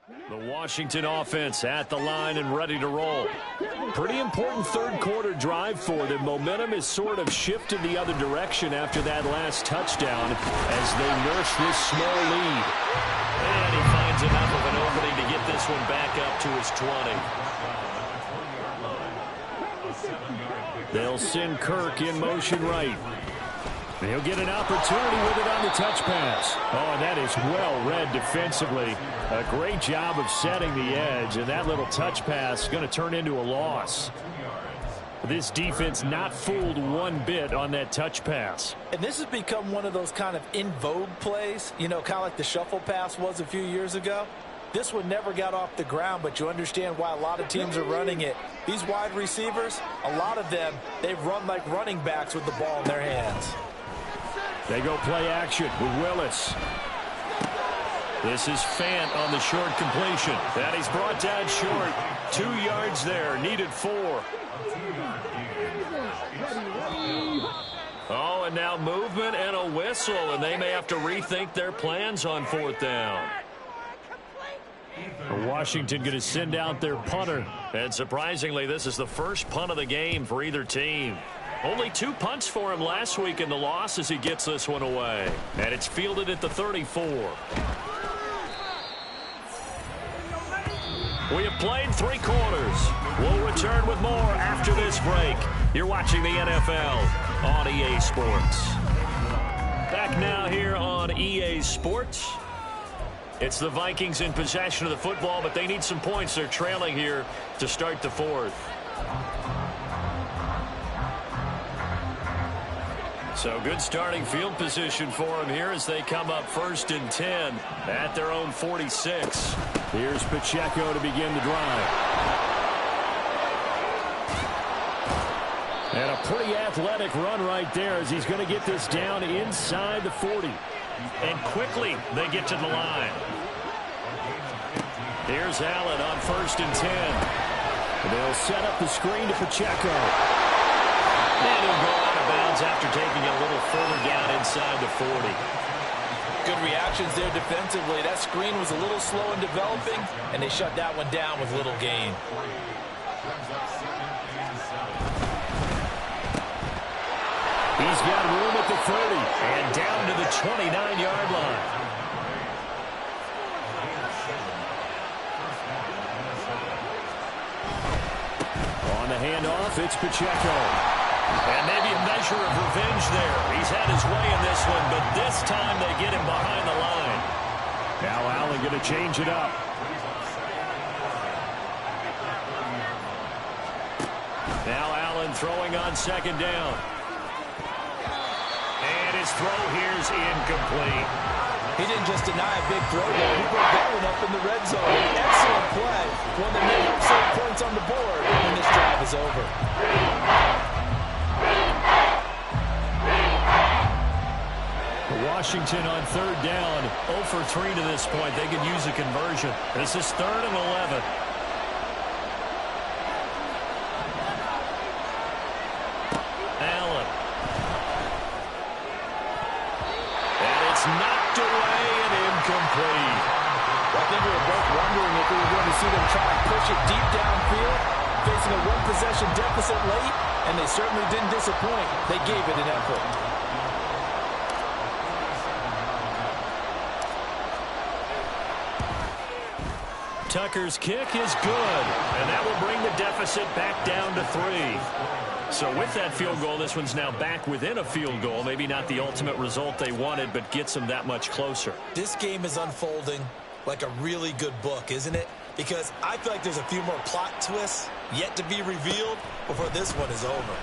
The Washington offense at the line and ready to roll. Pretty important third quarter drive for them. Momentum has sort of shifted the other direction after that last touchdown as they nurse this small lead. And he finds enough of an opening to get this one back up to his 20. They'll send Kirk in motion right. He'll get an opportunity with it on the touch pass. Oh, and that is well read defensively. A great job of setting the edge, and that little touch pass is going to turn into a loss. This defense not fooled one bit on that touch pass. And this has become one of those kind of in vogue plays, you know, kind of like the shuffle pass was a few years ago. This one never got off the ground, but you understand why a lot of teams are running it. These wide receivers, a lot of them, they've run like running backs with the ball in their hands. They go play action with Willis. This is Fant on the short completion. That he's brought down short. 2 yards there, needed 4. Oh, and now movement and a whistle, and they may have to rethink their plans on 4th down. Washington going to send out their punter. And surprisingly, this is the first punt of the game for either team. Only 2 punts for him last week in the loss as he gets this one away. And it's fielded at the 34. We have played 3 quarters. We'll return with more after this break. You're watching the NFL on EA Sports. Back now here on EA Sports. It's the Vikings in possession of the football, but they need some points. They're trailing here to start the 4th. So good starting field position for them here as they come up 1st and 10 at their own 46. Here's Pacheco to begin the drive. And a pretty athletic run right there as he's going to get this down inside the 40. And quickly they get to the line. Here's Allen on 1st and 10. They'll set up the screen to Pacheco. And he'll go out of bounds after taking a little further down inside the 40. Good reactions there defensively. That screen was a little slow in developing, and they shut that one down with little gain. He's got room at the 30 and down to the 29-yard line. On the handoff, it's Pacheco. And maybe a measure of revenge there. He's had his way in this one, but this time they get him behind the line. Now Allen going to change it up. Now Allen throwing on 2nd down. And his throw here's incomplete. He didn't just deny a big throw there. He broke that one up in the red zone. Excellent play. One that may help save points on the board when this drive is over. Washington on 3rd down, 0 for 3 to this point. They could use a conversion. This is 3rd and 11. Allen. And it's knocked away and incomplete. I think we were both wondering if we were going to see them try to push it deep downfield, facing a 1-possession deficit late, and they certainly didn't disappoint. They gave it an effort. Tucker's kick is good, and that will bring the deficit back down to 3. So with that field goal, this one's now back within a field goal. Maybe not the ultimate result they wanted, but gets them that much closer. This game is unfolding like a really good book, isn't it? Because I feel like there's a few more plot twists yet to be revealed before this one is over.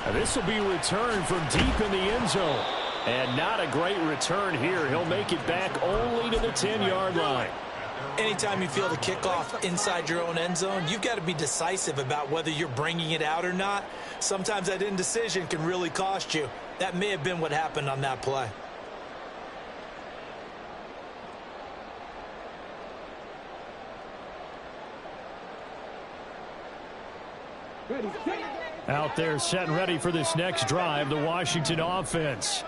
Now this will be returned from deep in the end zone. And not a great return here. He'll make it back only to the 10-yard line. Anytime you feel the kickoff inside your own end zone, you've got to be decisive about whether you're bringing it out or not. Sometimes that indecision can really cost you. That may have been what happened on that play. Out there set and ready for this next drive, the Washington offense.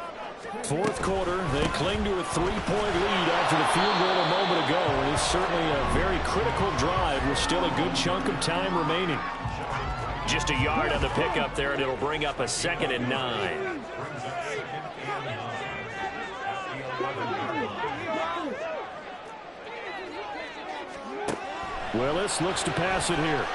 4th quarter, they cling to a 3-point lead at after the field goal a moment ago. It is certainly a very critical drive with still a good chunk of time remaining. Just a yard on the pickup there, and it'll bring up a 2nd and 9. Willis looks to pass it here.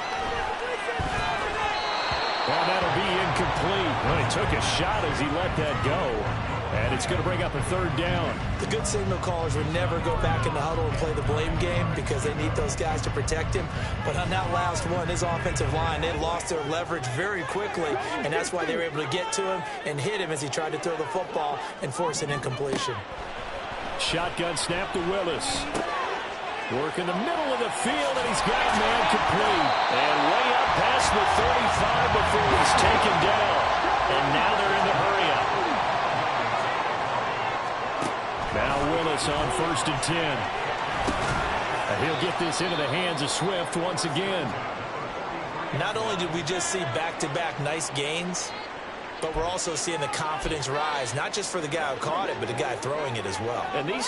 Well, that'll be incomplete. Well, he took a shot as he let that go. And it's going to bring up a 3rd down. The good signal callers would never go back in the huddle and play the blame game because they need those guys to protect him. But on that last one, his offensive line, they lost their leverage very quickly, and that's why they were able to get to him and hit him as he tried to throw the football and force an incompletion. Shotgun snap to Willis. Work in the middle of the field, and he's got a man complete. And way up past the 35 before he's taken down. And now they're in the hurry-up. Now Willis on 1st and 10. And he'll get this into the hands of Swift once again. Not only did we just see back-to-back nice gains, but we're also seeing the confidence rise, not just for the guy who caught it, but the guy throwing it as well. And these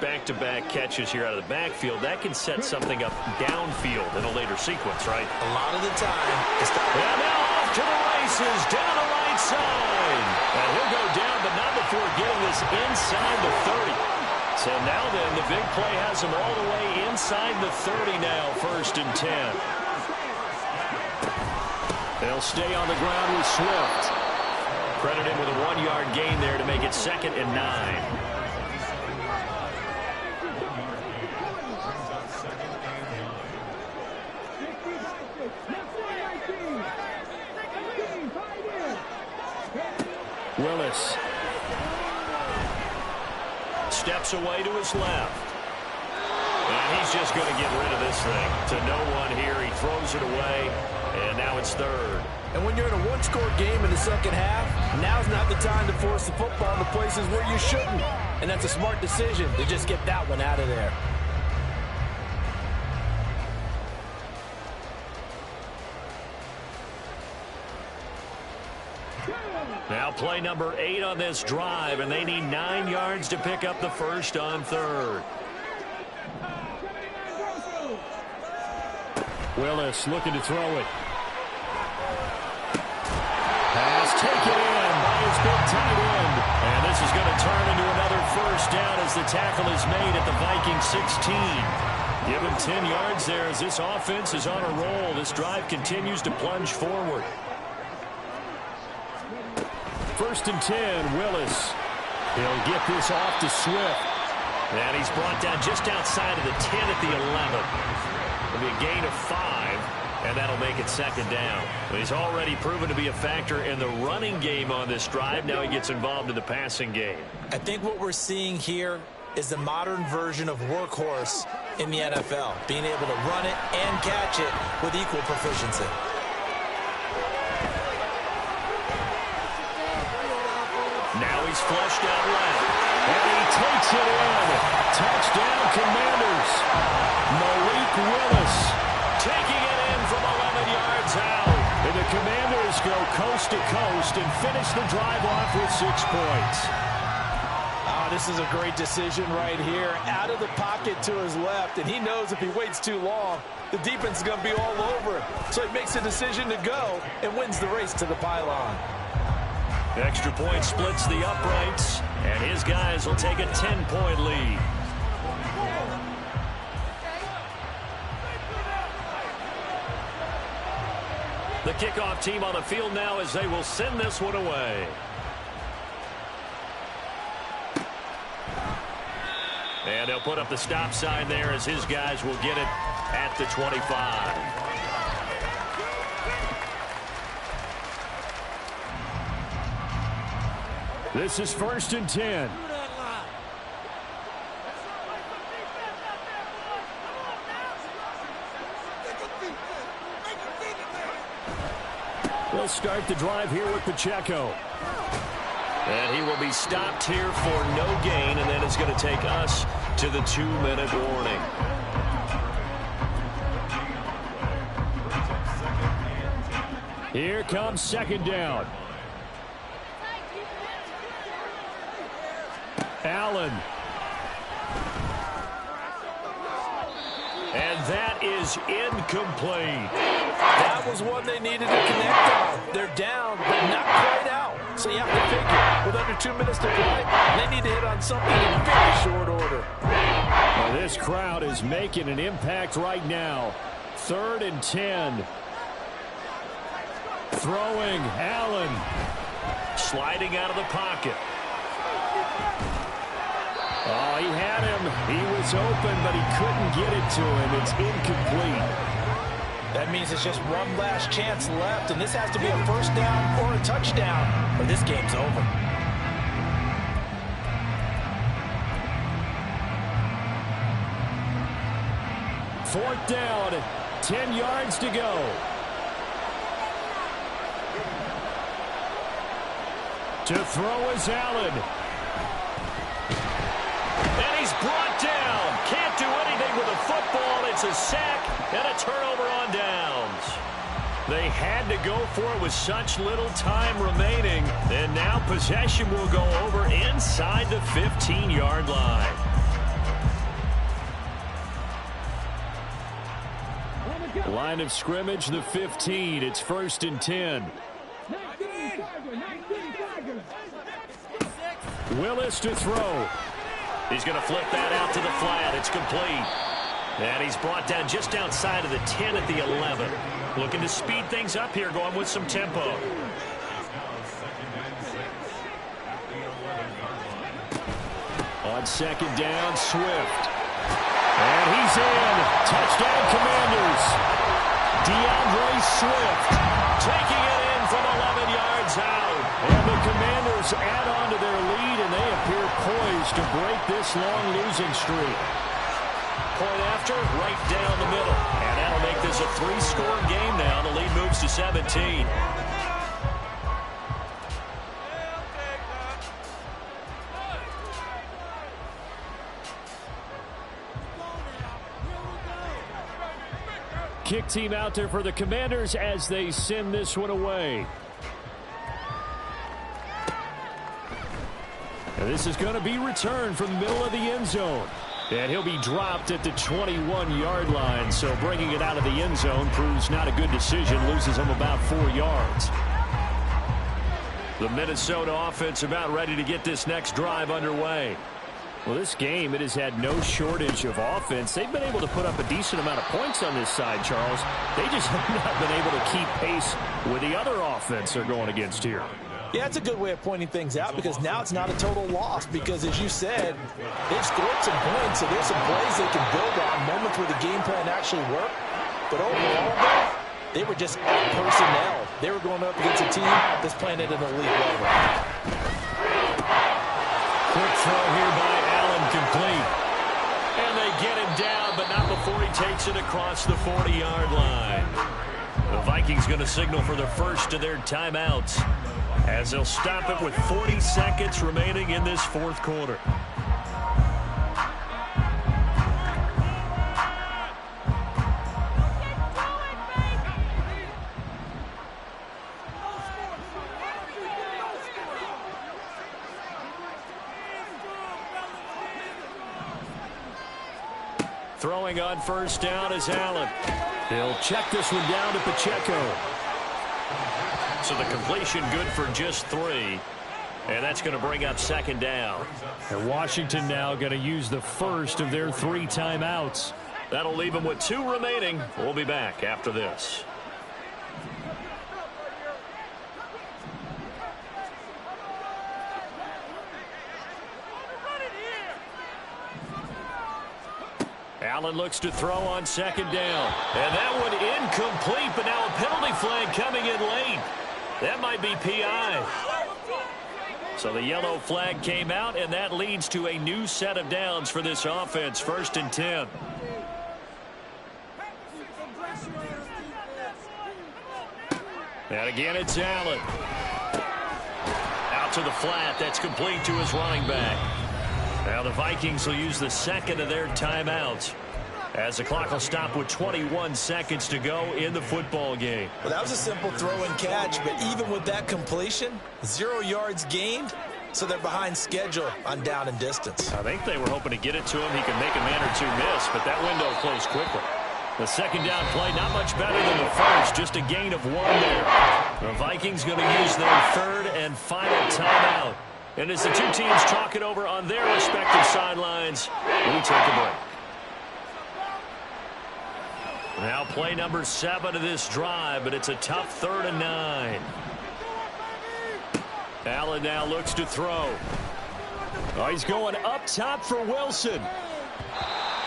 back-to-back catches here out of the backfield, that can set something up downfield in a later sequence, right? A lot of the time. And now off to the races, down the right side. And he'll go down, but not before getting this inside the 30. So now then, the big play has him all the way inside the 30 now, 1st and 10. They'll stay on the ground with Swift. Credit him with a 1-yard gain there to make it 2nd and 9. Willis steps away to his left. And he's just going to get rid of this thing. To no one here. He throws it away. And now it's 3rd. And when you're in a one-score game in the second half, now's not the time to force the football to places where you shouldn't. And that's a smart decision to just get that one out of there. Now play number 8 on this drive, and they need 9 yards to pick up the 1st on 3rd. Willis looking to throw it. Pass taken in by his big tight end. And this is going to turn into another 1st down as the tackle is made at the Vikings 16. Give him 10 yards there as this offense is on a roll. This drive continues to plunge forward. 1st and 10, Willis. He'll get this off to Swift. And he's brought down just outside of the 10 at the 11. It'll be a gain of 5, and that'll make it 2nd down. But he's already proven to be a factor in the running game on this drive. Now he gets involved in the passing game. I think what we're seeing here is the modern version of workhorse in the NFL, being able to run it and catch it with equal proficiency. Now he's flushed out left. And he takes it in. Touchdown, Commanders. Malik Willis taking it in from 11 yards out. And the Commanders go coast to coast and finish the drive off with 6 points. Oh, this is a great decision right here. Out of the pocket to his left, and he knows if he waits too long, the defense is going to be all over him. So he makes a decision to go and wins the race to the pylon. Extra point splits the uprights, and his guys will take a 10-point lead. The kickoff team on the field now as they will send this one away. And they'll put up the stop sign there as his guys will get it at the 25. This is 1st and 10. They'll start the drive here with Pacheco. And he will be stopped here for no gain, and then it's going to take us to the 2-minute warning. Here comes 2nd down. Allen. And that is incomplete. That was one they needed to connect on. They're down, but not quite out. So you have to figure, with under 2 minutes to play, they need to hit on something in very short order. Well, this crowd is making an impact right now. 3rd and 10. Throwing, Allen. Sliding out of the pocket. Oh, he had him. He was open, but he couldn't get it to him. It's incomplete. That means it's just one last chance left, and this has to be a first down or a touchdown, or this game's over. Fourth down, 10 yards to go. To throw is Allen. And he's brought down. Can't do anything with a football. It's a sack and a turnover on downs. They had to go for it with such little time remaining. And now possession will go over inside the 15-yard line. Line of scrimmage, the 15. It's 1st and 10. Willis to throw. He's going to flip that out to the flat. It's complete. And he's brought down just outside of the 10 at the 11. Looking to speed things up here, going with some tempo. On 2nd down, Swift. And he's in. Touchdown, Commanders. DeAndre Swift taking it in from 11 yards out. And the Commanders add on to their lead, and they appear poised to break this long losing streak. Point after, right down the middle. And that'll make this a 3-score game now. The lead moves to 17. Kick team out there for the Commanders as they send this one away. And this is going to be returned from the middle of the end zone. And he'll be dropped at the 21-yard line. So bringing it out of the end zone proves not a good decision. Loses him about 4 yards. The Minnesota offense about ready to get this next drive underway. Well, this game, it has had no shortage of offense. They've been able to put up a decent amount of points on this side, Charles. They just have not been able to keep pace with the other offense they're going against here. Yeah, it's a good way of pointing things out because now it's not a total loss because, as you said, they've scored some points, so there's some plays they can build on, moments where the game plan actually worked. But overall, though, they were just out personnel. They were going up against a team that's playing at an elite level. Quick throw here by Allen, complete. And they get him down, but not before he takes it across the 40-yard line. The Vikings going to signal for the first of their timeouts as they'll stop it with 40 seconds remaining in this fourth quarter. Throwing on first down is Allen. They'll check this one down to Pacheco. So the completion good for just 3. And that's going to bring up second down. And Washington now going to use the first of their 3 timeouts. That'll leave them with 2 remaining. We'll be back after this. Allen looks to throw on second down. And that one incomplete, but now a penalty flag coming in late. That might be PI. So the yellow flag came out, and that leads to a new set of downs for this offense. 1st and 10. And again, it's Allen. Out to the flat. That's complete to his running back. Now the Vikings will use the second of their timeouts as the clock will stop with 21 seconds to go in the football game. Well, that was a simple throw and catch, but even with that completion, 0 yards gained, so they're behind schedule on down and distance. I think they were hoping to get it to him. He could make a man or two miss, but that window closed quickly. The second down play, not much better than the first, just a gain of 1 there. The Vikings going to use their third and final timeout. And as the two teams talk it over on their respective sidelines, we take a break. Now play number 7 of this drive, but it's a tough 3rd and 9. Allen now looks to throw. Oh, he's going up top for Wilson.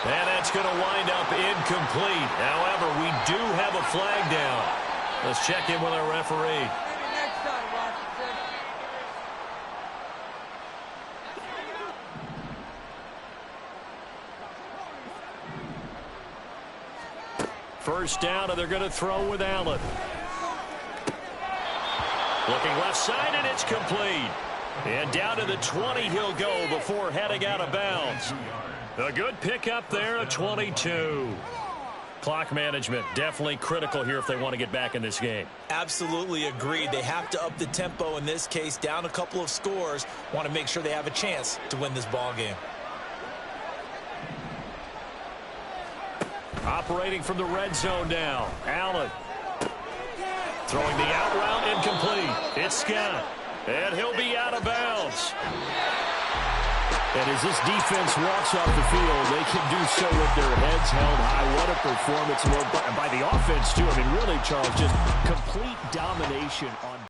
And that's going to wind up incomplete. However, we do have a flag down. Let's check in with our referee. First down, and they're going to throw with Allen. Looking left side, and it's complete. And down to the 20 he'll go before heading out of bounds. A good pickup there at 22. Clock management definitely critical here if they want to get back in this game. Absolutely agreed. They have to up the tempo in this case, down a couple of scores. Want to make sure they have a chance to win this ball game. Operating from the red zone now. Allen. Throwing the out route, incomplete. It's Scott. And he'll be out of bounds. And as this defense walks off the field, they can do so with their heads held high. What a performance by the offense, too. I mean, really, Charles, just complete domination on